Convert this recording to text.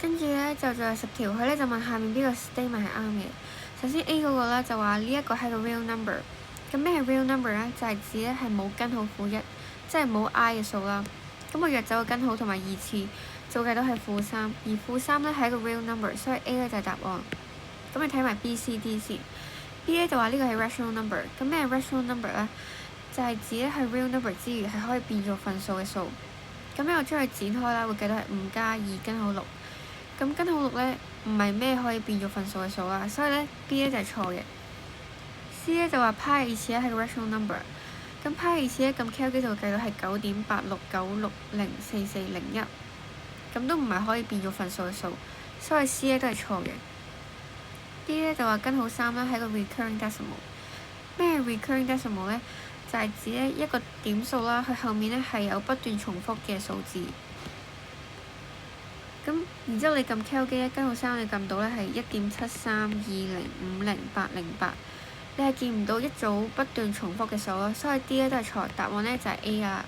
跟住咧就仲有10條，佢咧就問下面邊個 statement 係啱嘅。首先 A 嗰個咧就話呢一個係個 real number。咁咩係 real number 咧？就係指咧係冇根號負1，即係冇 i 嘅數啦。咁我約走個根號同埋二次，就會計到係-3，而-3咧係一個 real number，所以 A 咧就係答案。咁你睇埋 B、C、D 先。B 咧就話呢個係 rational number。咁咩係 rational number 咧？就係指咧係 real number 之餘係可以變做份數嘅數。咁咧我將佢展開啦，會計到係5加2根號6。咁根號6咧唔係咩可以變做份數嘅數啦，所以咧 B 咧就係錯嘅。C 咧就話派嘅意思咧係個 rational number。咁派嘅意思咧咁 Q 機就會計到係9.8696044001。咁都唔係可以變做份數嘅數，所以 C 咧都係錯嘅。D 咧就話根號3啦係一個 recurring decimal。咩係 recurring decimal 咧？就係指咧一個點數啦，佢後面咧係有不斷重複嘅數字。咁然之後你撳 Q 機咧，根號3你撳到咧係1.7320500808，你係見唔到一組不斷重複嘅數咯，所以 D 咧都係錯，答案咧就係 A 啊。